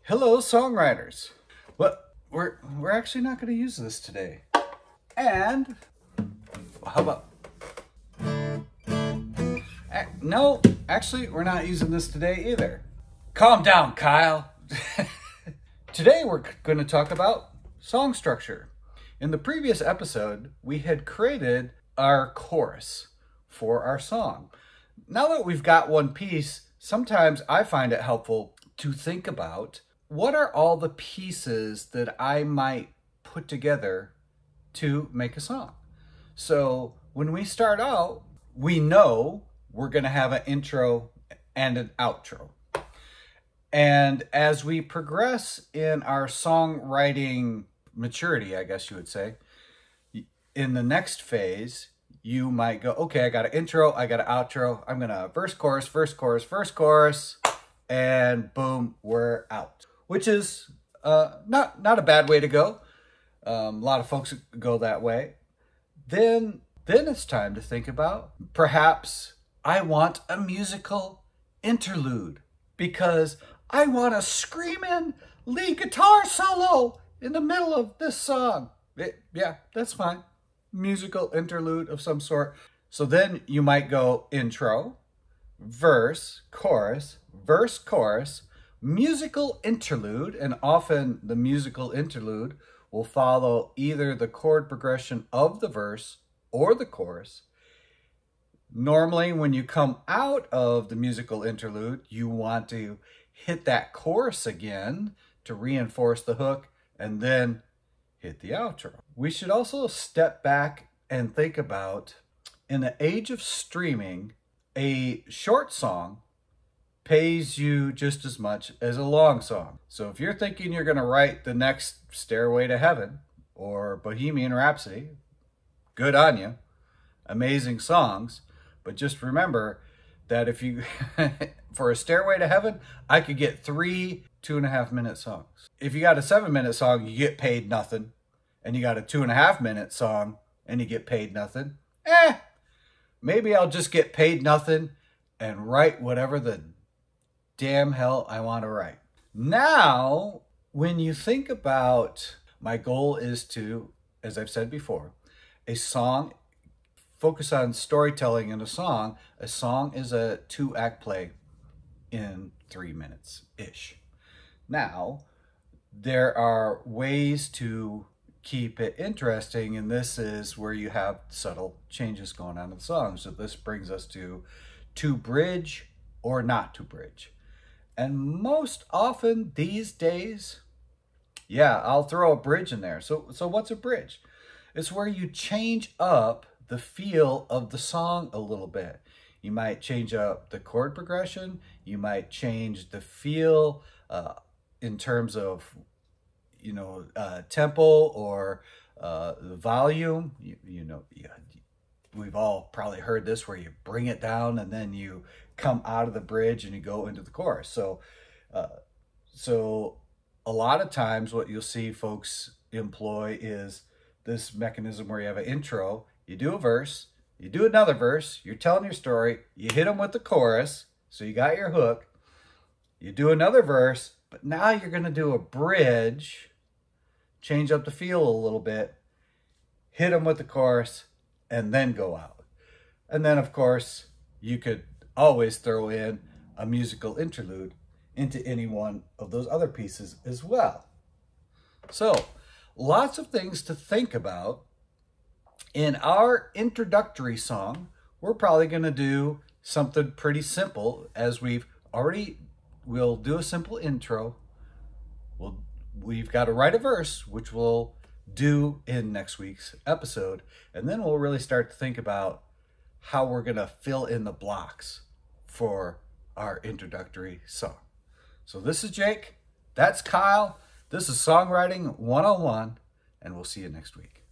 Hello, songwriters. But we're actually not going to use this today. And how about? No, actually, we're not using this today either. Calm down, Kyle. Today we're going to talk about song structure. In the previous episode, we had created our chorus for our song. Now that we've got one piece, sometimes I find it helpful to think about what are all the pieces that I might put together to make a song. So when we start out, we know we're going to have an intro and an outro. And as we progress in our songwriting maturity, I guess you would say, in the next phase, you might go, okay, I got an intro, I got an outro, I'm going to verse, chorus, and boom, we're out. Which is not a bad way to go. A lot of folks go that way. Then it's time to think about, perhaps I want a musical interlude because I want a screaming lead guitar solo in the middle of this song. Yeah, that's fine. Musical interlude of some sort. So then you might go intro, verse, chorus, musical interlude, and often the musical interlude will follow either the chord progression of the verse or the chorus. Normally, when you come out of the musical interlude, you want to hit that chorus again to reinforce the hook and then hit the outro. We should also step back and think about, in the age of streaming, a short song pays you just as much as a long song. So if you're thinking you're going to write the next Stairway to Heaven or Bohemian Rhapsody, good on you. Amazing songs. But just remember that if you, for a Stairway to Heaven, I could get 3 2.5-minute songs. If you got a 7-minute song, you get paid nothing. And you got a 2.5-minute song and you get paid nothing. Maybe I'll just get paid nothing and write whatever the damn hell I want to write. Now, when you think about, my goal is to, as I've said before, a song, focus on storytelling in a song. A song is a 2-act play in 3 minutes-ish. Now, there are ways to keep it interesting, and this is where you have subtle changes going on in the song. So this brings us to bridge or not to bridge. And most often these days, yeah, I'll throw a bridge in there. So what's a bridge? It's where you change up the feel of the song a little bit. You might change up the chord progression. You might change the feel in terms of, tempo or the volume. We've all probably heard this where you bring it down and then you come out of the bridge and you go into the chorus. So a lot of times what you'll see folks employ is this mechanism where you have an intro, you do a verse, you do another verse, you're telling your story, you hit them with the chorus, so you got your hook, you do another verse, but now you're going to do a bridge, change up the feel a little bit, hit them with the chorus, and then go out. And then, of course, you could always throw in a musical interlude into any one of those other pieces as well. So, lots of things to think about. In our introductory song, we're probably going to do something pretty simple, as we'll do a simple intro. We've got to write a verse, which we'll do in next week's episode. And then we'll really start to think about how we're going to fill in the blocks for our introductory song. So this is Jake. That's Kyle. This is Songwriting 101, and we'll see you next week.